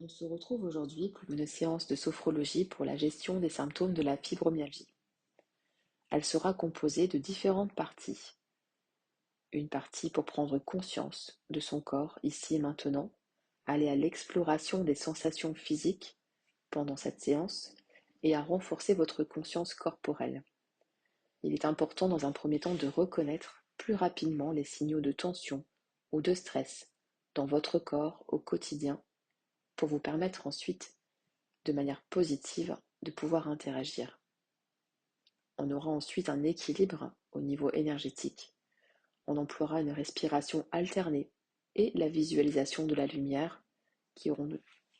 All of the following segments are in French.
On se retrouve aujourd'hui pour une séance de sophrologie pour la gestion des symptômes de la fibromyalgie. Elle sera composée de différentes parties. Une partie pour prendre conscience de son corps ici et maintenant, aller à l'exploration des sensations physiques pendant cette séance et à renforcer votre conscience corporelle. Il est important dans un premier temps de reconnaître plus rapidement les signaux de tension ou de stress dans votre corps au quotidien pour vous permettre ensuite de manière positive de pouvoir interagir. On aura ensuite un équilibre au niveau énergétique. On emploiera une respiration alternée et la visualisation de la lumière qui auront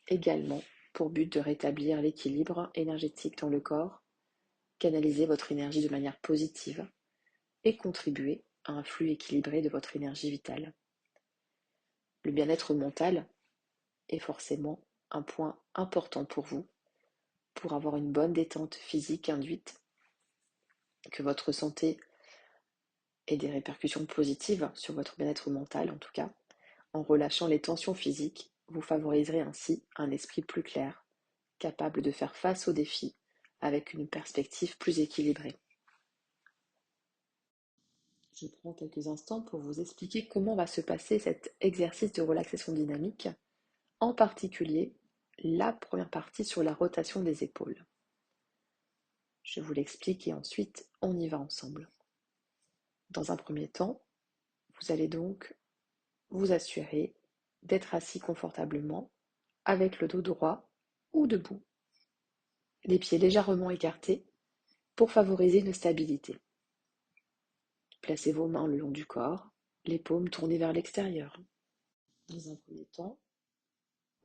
également pour but de rétablir l'équilibre énergétique dans le corps, canaliser votre énergie de manière positive et contribuer à un flux équilibré de votre énergie vitale. Le bien-être mental est forcément un point important pour vous, pour avoir une bonne détente physique induite, que votre santé ait des répercussions positives sur votre bien-être mental en tout cas. En relâchant les tensions physiques, vous favoriserez ainsi un esprit plus clair, capable de faire face aux défis avec une perspective plus équilibrée. Je prends quelques instants pour vous expliquer comment va se passer cet exercice de relaxation dynamique, en particulier la première partie sur la rotation des épaules. Je vous l'explique et ensuite on y va ensemble. Dans un premier temps, vous allez donc vous assurer d'être assis confortablement avec le dos droit ou debout, les pieds légèrement écartés pour favoriser une stabilité. Placez vos mains le long du corps, les paumes tournées vers l'extérieur. Dans un premier temps,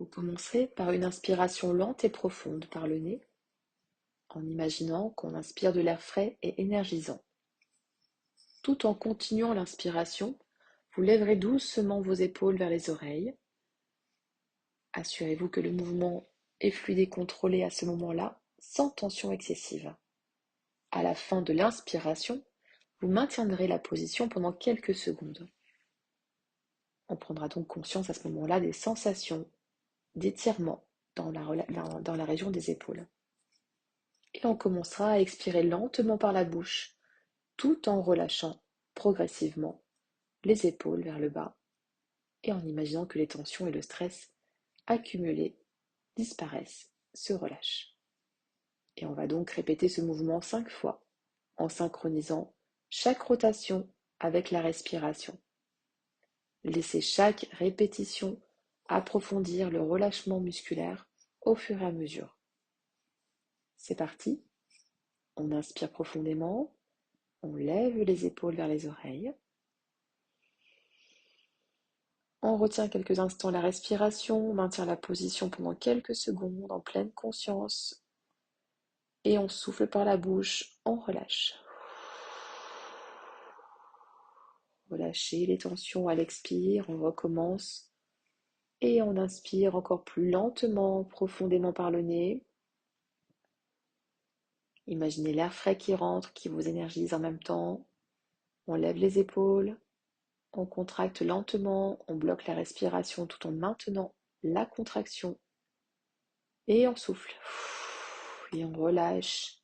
vous commencerez par une inspiration lente et profonde par le nez, en imaginant qu'on inspire de l'air frais et énergisant. Tout en continuant l'inspiration, vous lèverez doucement vos épaules vers les oreilles. Assurez-vous que le mouvement est fluide et contrôlé à ce moment-là, sans tension excessive. À la fin de l'inspiration, vous maintiendrez la position pendant quelques secondes. On prendra donc conscience à ce moment-là des sensations d'étirement dans la région des épaules. Et on commencera à expirer lentement par la bouche, tout en relâchant progressivement les épaules vers le bas et en imaginant que les tensions et le stress accumulés disparaissent, se relâchent. Et on va donc répéter ce mouvement 5 fois en synchronisant chaque rotation avec la respiration. Laissez chaque répétition approfondir le relâchement musculaire au fur et à mesure. C'est parti. On inspire profondément, on lève les épaules vers les oreilles. On retient quelques instants la respiration, on maintient la position pendant quelques secondes en pleine conscience et on souffle par la bouche, on relâche. Relâchez les tensions à l'expire, on recommence et on inspire encore plus lentement, profondément par le nez. Imaginez l'air frais qui rentre, qui vous énergise en même temps. On lève les épaules, on contracte lentement, on bloque la respiration tout en maintenant la contraction. Et on souffle. Et on relâche.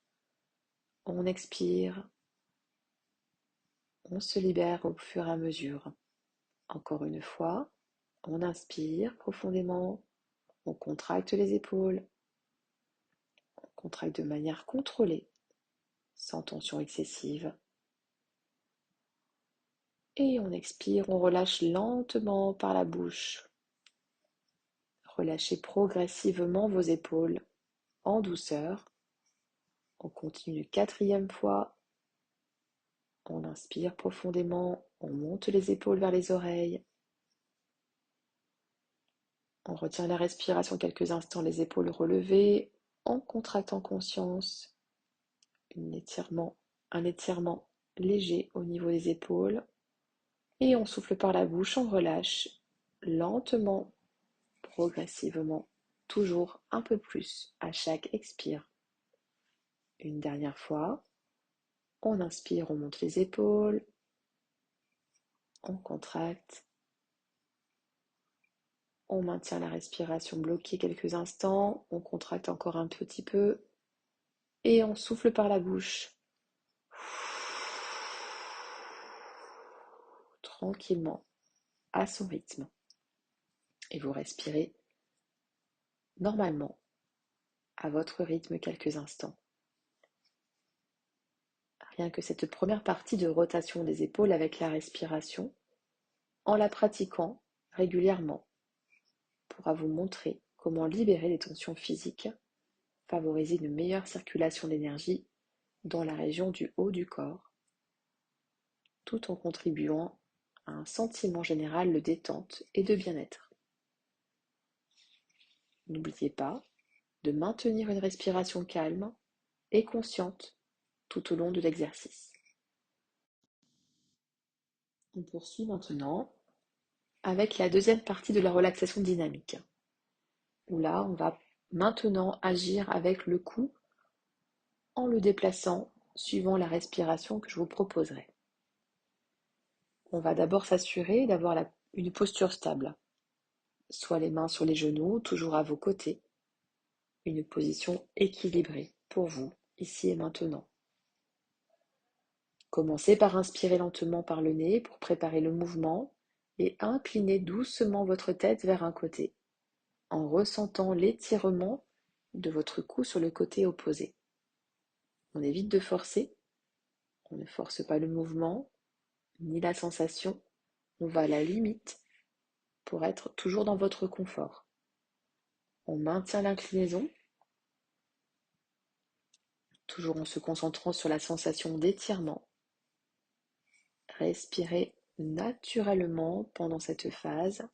On expire. On se libère au fur et à mesure. Encore une fois, on inspire profondément. On contracte les épaules. On contracte de manière contrôlée, sans tension excessive. Et on expire, on relâche lentement par la bouche. Relâchez progressivement vos épaules en douceur. On continue une quatrième fois. On inspire profondément, on monte les épaules vers les oreilles. On retient la respiration quelques instants, les épaules relevées, en contractant conscience. Un étirement léger au niveau des épaules. Et on souffle par la bouche, on relâche lentement, progressivement, toujours un peu plus à chaque expire. Une dernière fois, on inspire, on monte les épaules, on contracte, On maintient la respiration bloquée quelques instants, on contracte encore un petit peu et on souffle par la bouche. Tranquillement, à son rythme. Et vous respirez normalement, à votre rythme quelques instants. Rien que cette première partie de rotation des épaules avec la respiration, en la pratiquant régulièrement, pourra vous montrer comment libérer les tensions physiques, favoriser une meilleure circulation d'énergie dans la région du haut du corps, tout en contribuant à un sentiment général de détente et de bien-être. N'oubliez pas de maintenir une respiration calme et consciente tout au long de l'exercice. On poursuit maintenant avec la deuxième partie de la relaxation dynamique, où là, on va maintenant agir avec le cou en le déplaçant suivant la respiration que je vous proposerai. On va d'abord s'assurer d'avoir une posture stable, soit les mains sur les genoux, toujours à vos côtés, une position équilibrée pour vous, ici et maintenant. Commencez par inspirer lentement par le nez pour préparer le mouvement et inclinez doucement votre tête vers un côté, en ressentant l'étirement de votre cou sur le côté opposé. On évite de forcer, on ne force pas le mouvement, ni la sensation, on va à la limite pour être toujours dans votre confort. On maintient l'inclinaison, toujours en se concentrant sur la sensation d'étirement. Respirez naturellement pendant cette phase.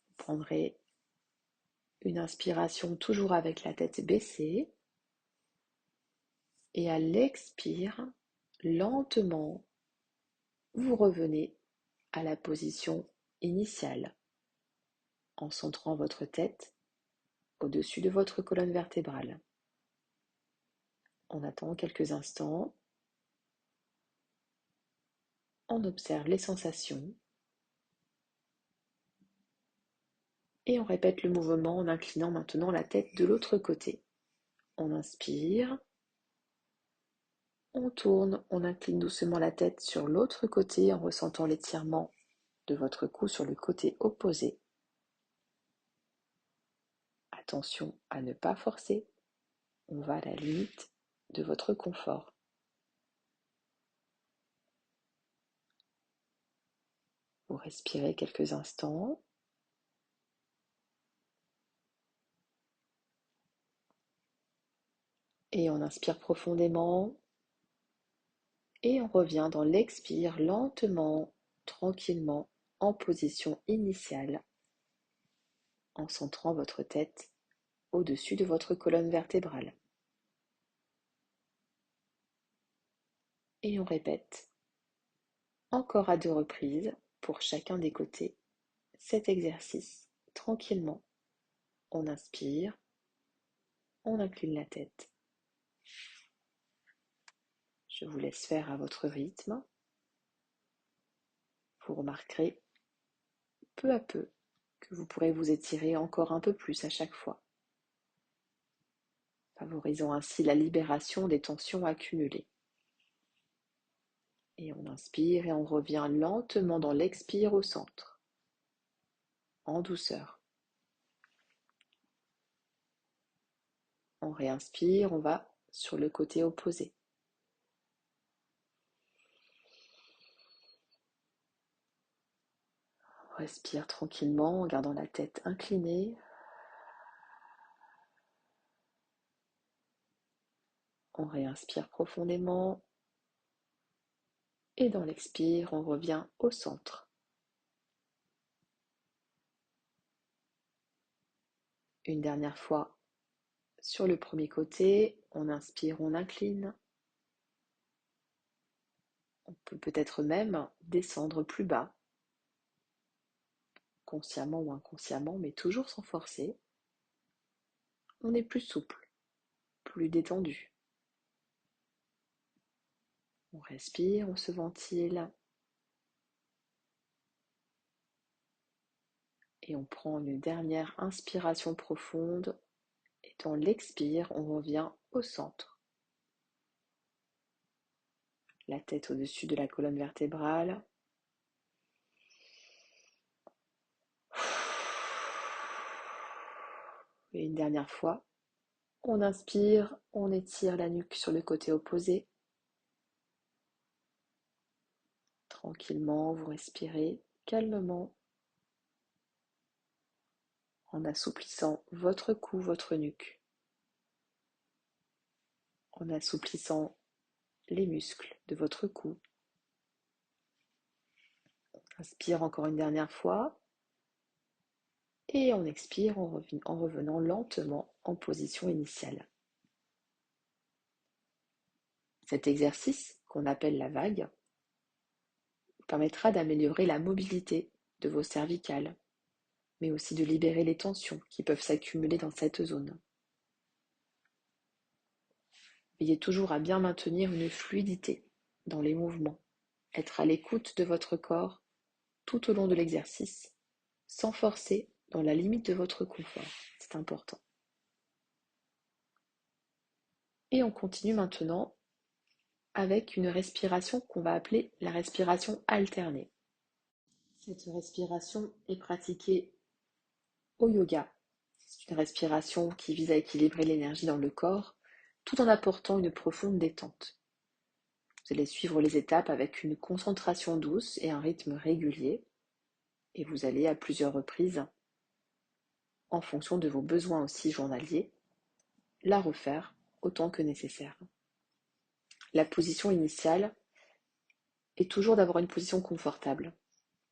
Vous prendrez une inspiration toujours avec la tête baissée et à l'expire, lentement, vous revenez à la position initiale en centrant votre tête au-dessus de votre colonne vertébrale. On attend quelques instants, on observe les sensations et on répète le mouvement en inclinant maintenant la tête de l'autre côté. On inspire, on tourne, on incline doucement la tête sur l'autre côté en ressentant l'étirement de votre cou sur le côté opposé. Attention à ne pas forcer, on va à la limite de votre confort. Vous respirez quelques instants. Et on inspire profondément. Et on revient dans l'expire lentement, tranquillement, en position initiale, en centrant votre tête au-dessus de votre colonne vertébrale. Et on répète, encore à 2 reprises, pour chacun des côtés, cet exercice, tranquillement. On inspire, on incline la tête. Je vous laisse faire à votre rythme. Vous remarquerez peu à peu que vous pourrez vous étirer encore un peu plus à chaque fois, favorisant ainsi la libération des tensions accumulées. Et on inspire et on revient lentement dans l'expire au centre, en douceur. On réinspire, on va sur le côté opposé. On respire tranquillement en gardant la tête inclinée. On réinspire profondément. Et dans l'expire, on revient au centre. Une dernière fois sur le premier côté, on inspire, on incline. On peut peut-être même descendre plus bas, consciemment ou inconsciemment, mais toujours sans forcer. On est plus souple, plus détendu. On respire, on se ventile. Et on prend une dernière inspiration profonde. Et dans l'expire, on revient au centre. La tête au-dessus de la colonne vertébrale. Et une dernière fois, on inspire, on étire la nuque sur le côté opposé. Tranquillement, vous respirez calmement en assouplissant votre cou, votre nuque, en assouplissant les muscles de votre cou. On inspire encore une dernière fois et on expire en revenant lentement en position initiale. Cet exercice, qu'on appelle la vague, permettra d'améliorer la mobilité de vos cervicales, mais aussi de libérer les tensions qui peuvent s'accumuler dans cette zone. Veillez toujours à bien maintenir une fluidité dans les mouvements, être à l'écoute de votre corps tout au long de l'exercice, sans forcer, dans la limite de votre confort. C'est important. Et on continue maintenant avec une respiration qu'on va appeler la respiration alternée. Cette respiration est pratiquée au yoga. C'est une respiration qui vise à équilibrer l'énergie dans le corps tout en apportant une profonde détente. Vous allez suivre les étapes avec une concentration douce et un rythme régulier. Et vous allez à plusieurs reprises, en fonction de vos besoins aussi journaliers, la refaire autant que nécessaire. La position initiale est toujours d'avoir une position confortable,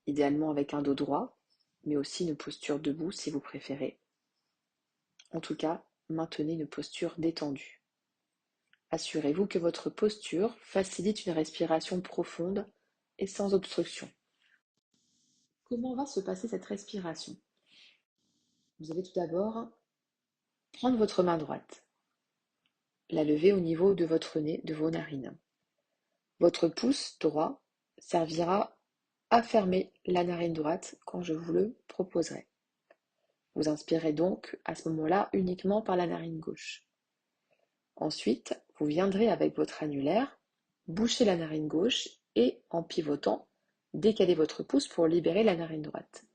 idéalement avec un dos droit, mais aussi une posture debout si vous préférez. En tout cas, maintenez une posture détendue. Assurez-vous que votre posture facilite une respiration profonde et sans obstruction. Comment va se passer cette respiration? Vous allez tout d'abord prendre votre main droite, la lever au niveau de votre nez, de vos narines. Votre pouce droit servira à fermer la narine droite quand je vous le proposerai. Vous inspirez donc à ce moment-là uniquement par la narine gauche. Ensuite, vous viendrez avec votre annulaire boucher la narine gauche et en pivotant, décaler votre pouce pour libérer la narine droite.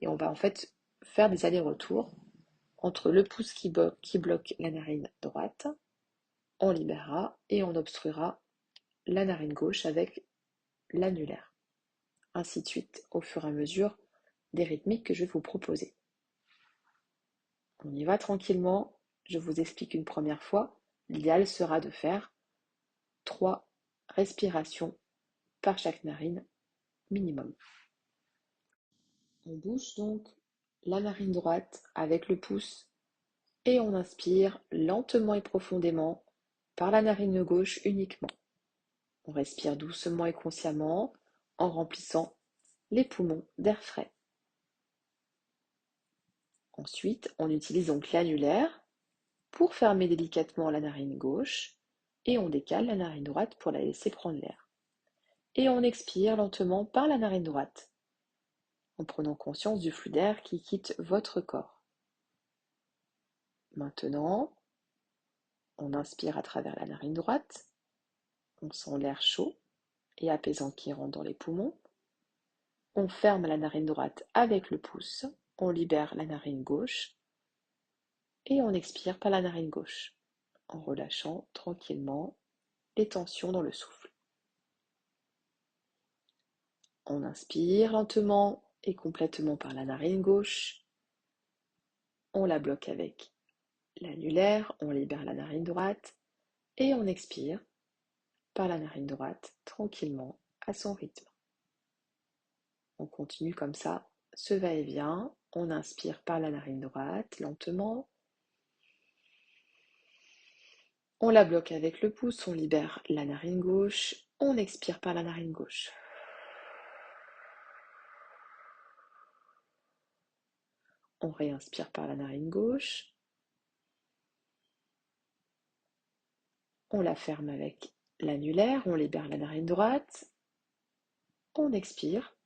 Et on va en fait faire des allers-retours entre le pouce qui bloque la narine droite, on libérera et on obstruera la narine gauche avec l'annulaire. Ainsi de suite, au fur et à mesure des rythmiques que je vais vous proposer. On y va tranquillement, je vous explique une première fois. L'idéal sera de faire 3 respirations par chaque narine minimum. On bouche donc la narine droite avec le pouce et on inspire lentement et profondément par la narine gauche uniquement. On respire doucement et consciemment en remplissant les poumons d'air frais. Ensuite, on utilise donc l'annulaire pour fermer délicatement la narine gauche et on décale la narine droite pour la laisser prendre l'air. Et on expire lentement par la narine droite en prenant conscience du flux d'air qui quitte votre corps. Maintenant, on inspire à travers la narine droite, on sent l'air chaud et apaisant qui rentre dans les poumons. On ferme la narine droite avec le pouce, on libère la narine gauche et on expire par la narine gauche en relâchant tranquillement les tensions dans le souffle. On inspire lentement et complètement par la narine gauche. On la bloque avec l'annulaire, on libère la narine droite et on expire par la narine droite tranquillement à son rythme. On continue comme ça, ce va-et-vient. On inspire par la narine droite lentement. On la bloque avec le pouce, on libère la narine gauche. On expire par la narine gauche. On réinspire par la narine gauche. On la ferme avec l'annulaire, on libère la narine droite. On expire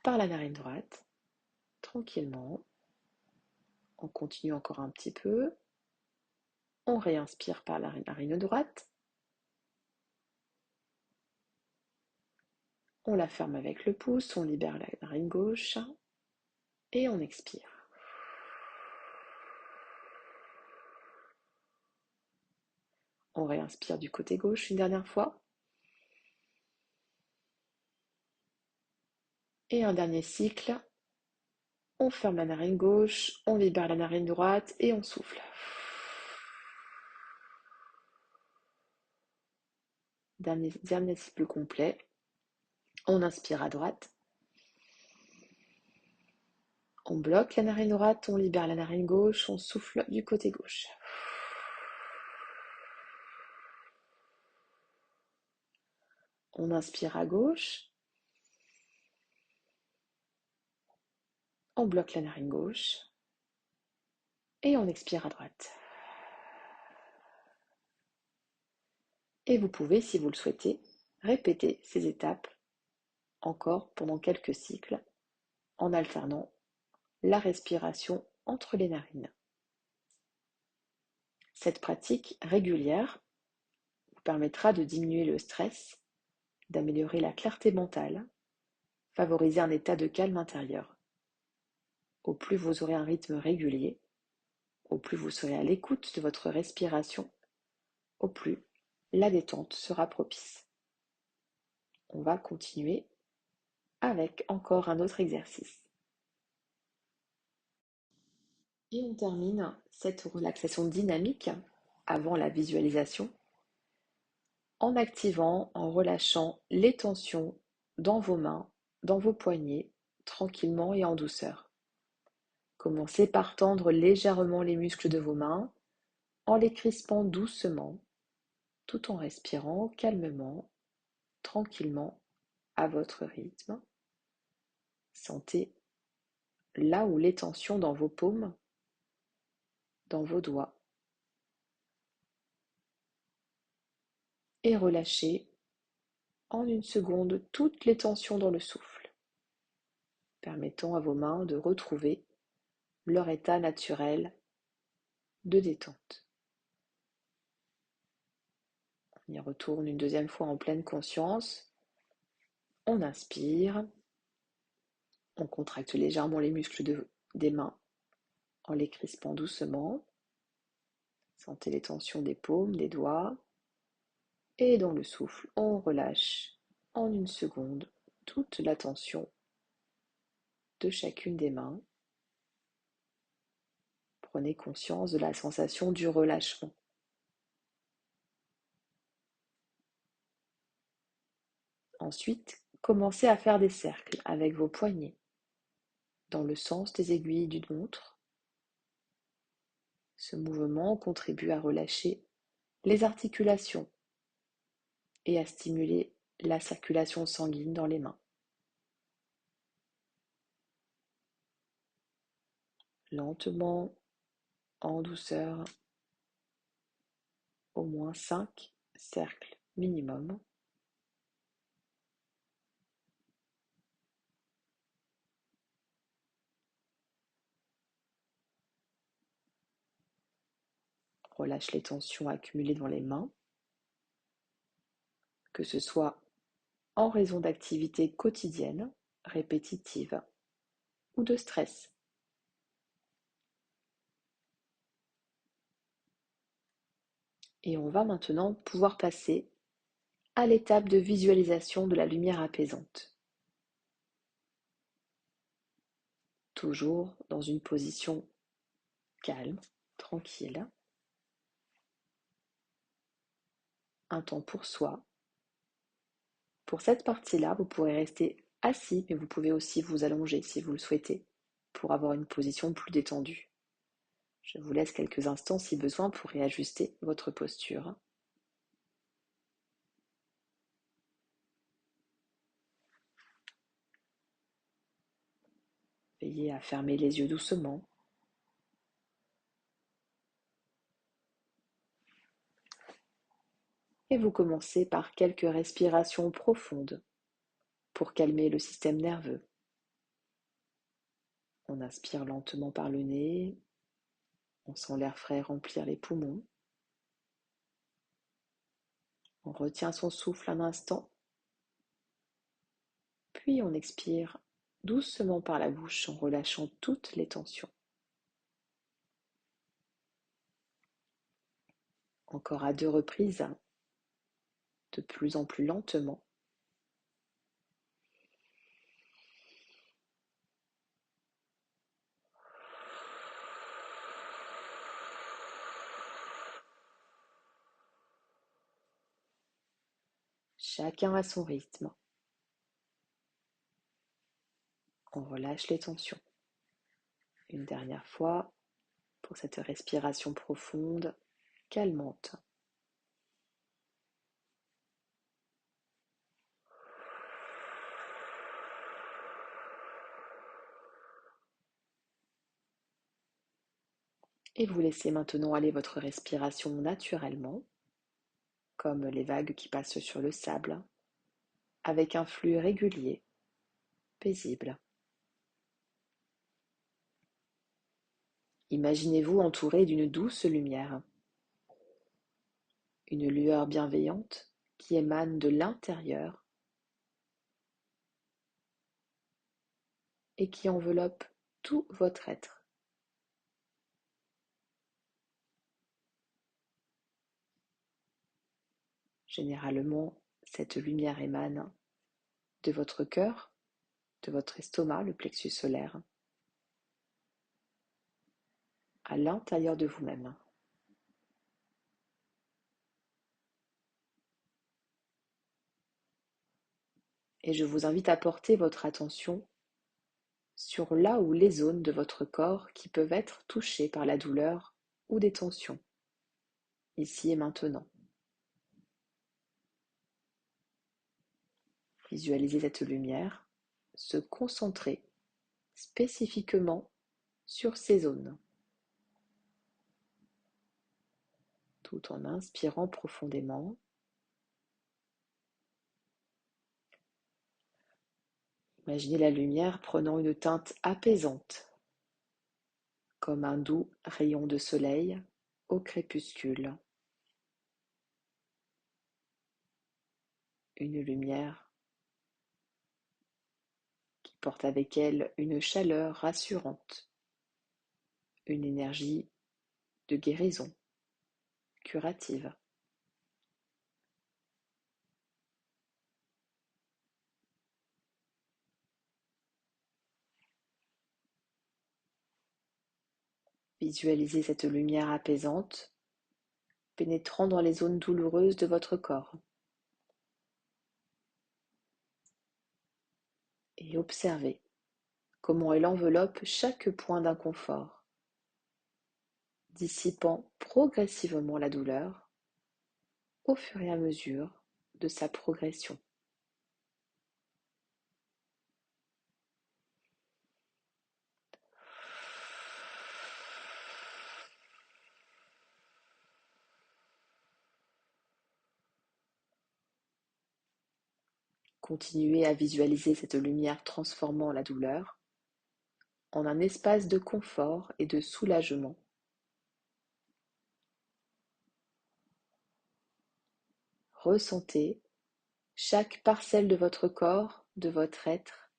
par la narine droite, tranquillement. On continue encore un petit peu. On réinspire par la narine droite. On la ferme avec le pouce, on libère la narine gauche et on expire. On réinspire du côté gauche une dernière fois. Et un dernier cycle. On ferme la narine gauche, on libère la narine droite et on souffle. Dernier cycle complet. On inspire à droite. On bloque la narine droite, on libère la narine gauche, on souffle du côté gauche. On inspire à gauche. On bloque la narine gauche. Et on expire à droite. Et vous pouvez, si vous le souhaitez, répéter ces étapes encore pendant quelques cycles en alternant la respiration entre les narines. Cette pratique régulière vous permettra de diminuer le stress, d'améliorer la clarté mentale, favoriser un état de calme intérieur. Au plus vous aurez un rythme régulier, au plus vous serez à l'écoute de votre respiration, au plus la détente sera propice. On va continuer avec encore un autre exercice. Et on termine cette relaxation dynamique avant la visualisation en activant, en relâchant les tensions dans vos mains, dans vos poignets, tranquillement et en douceur. Commencez par tendre légèrement les muscles de vos mains en les crispant doucement, tout en respirant calmement, tranquillement, à votre rythme. Sentez là où les tensions dans vos paumes, dans vos doigts. Et relâchez en une seconde toutes les tensions dans le souffle, permettant à vos mains de retrouver leur état naturel de détente. On y retourne une deuxième fois en pleine conscience. On inspire. On contracte légèrement les muscles des mains en les crispant doucement. Sentez les tensions des paumes, des doigts. Et dans le souffle, on relâche en une seconde toute la tension de chacune des mains. Prenez conscience de la sensation du relâchement. Ensuite, commencez à faire des cercles avec vos poignets dans le sens des aiguilles d'une montre. Ce mouvement contribue à relâcher les articulations et à stimuler la circulation sanguine dans les mains. Lentement, en douceur, au moins 5 cercles minimum. Relâche les tensions accumulées dans les mains, que ce soit en raison d'activités quotidiennes, répétitives ou de stress. Et on va maintenant pouvoir passer à l'étape de visualisation de la lumière apaisante. Toujours dans une position calme, tranquille. Un temps pour soi. Pour cette partie-là, vous pourrez rester assis, mais vous pouvez aussi vous allonger si vous le souhaitez, pour avoir une position plus détendue. Je vous laisse quelques instants si besoin pour réajuster votre posture. Veillez à fermer les yeux doucement. Et vous commencez par quelques respirations profondes pour calmer le système nerveux. On inspire lentement par le nez, on sent l'air frais remplir les poumons. On retient son souffle un instant, puis on expire doucement par la bouche en relâchant toutes les tensions. Encore à 2 reprises, de plus en plus lentement. Chacun à son rythme. On relâche les tensions. Une dernière fois pour cette respiration profonde, calmante. Et vous laissez maintenant aller votre respiration naturellement, comme les vagues qui passent sur le sable, avec un flux régulier, paisible. Imaginez-vous entouré d'une douce lumière, une lueur bienveillante qui émane de l'intérieur et qui enveloppe tout votre être. Généralement, cette lumière émane de votre cœur, de votre estomac, le plexus solaire, à l'intérieur de vous-même. Et je vous invite à porter votre attention sur là ou les zones de votre corps qui peuvent être touchées par la douleur ou des tensions, ici et maintenant. Visualisez cette lumière se concentrer spécifiquement sur ces zones, tout en inspirant profondément. Imaginez la lumière prenant une teinte apaisante, comme un doux rayon de soleil au crépuscule. Une lumière qui porte avec elle une chaleur rassurante, une énergie de guérison, curative. Visualisez cette lumière apaisante pénétrant dans les zones douloureuses de votre corps et observez comment elle enveloppe chaque point d'inconfort, dissipant progressivement la douleur au fur et à mesure de sa progression. Continuez à visualiser cette lumière transformant la douleur en un espace de confort et de soulagement. Ressentez chaque parcelle de votre corps, de votre être,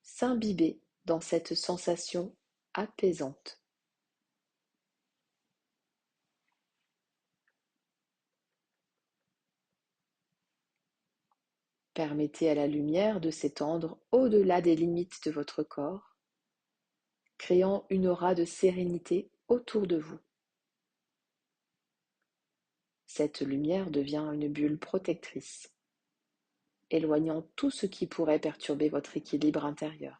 s'imbiber dans cette sensation apaisante. Permettez à la lumière de s'étendre au-delà des limites de votre corps, créant une aura de sérénité autour de vous. Cette lumière devient une bulle protectrice, éloignant tout ce qui pourrait perturber votre équilibre intérieur.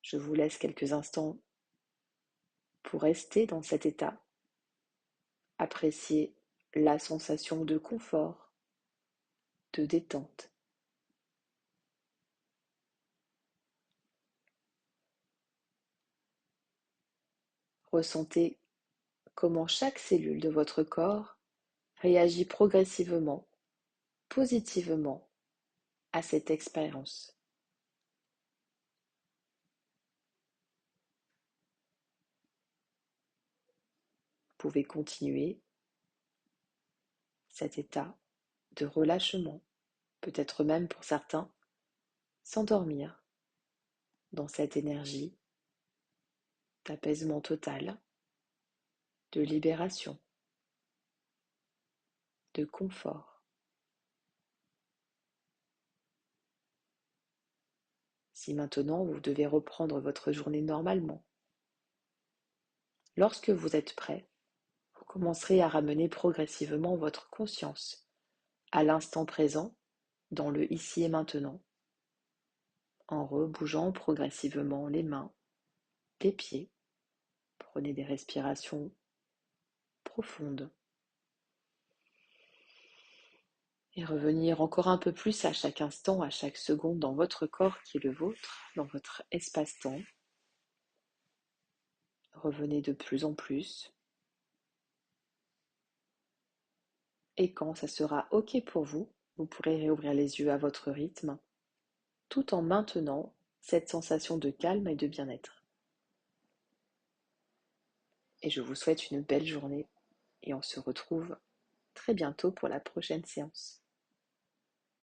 Je vous laisse quelques instants pour rester dans cet état, apprécier la sensation de confort, de détente. Ressentez comment chaque cellule de votre corps réagit progressivement, positivement à cette expérience. Vous pouvez continuer cet état de relâchement, peut-être même pour certains, s'endormir dans cette énergie d'apaisement total, de libération, de confort. Si maintenant vous devez reprendre votre journée normalement, lorsque vous êtes prêt, vous commencerez à ramener progressivement votre conscience à l'instant présent, dans le ici et maintenant, en rebougeant progressivement les mains, les pieds. Prenez des respirations profondes et revenir encore un peu plus à chaque instant, à chaque seconde dans votre corps qui est le vôtre, dans votre espace-temps. Revenez de plus en plus. Et quand ça sera OK pour vous, vous pourrez réouvrir les yeux à votre rythme, tout en maintenant cette sensation de calme et de bien-être. Et je vous souhaite une belle journée et on se retrouve très bientôt pour la prochaine séance.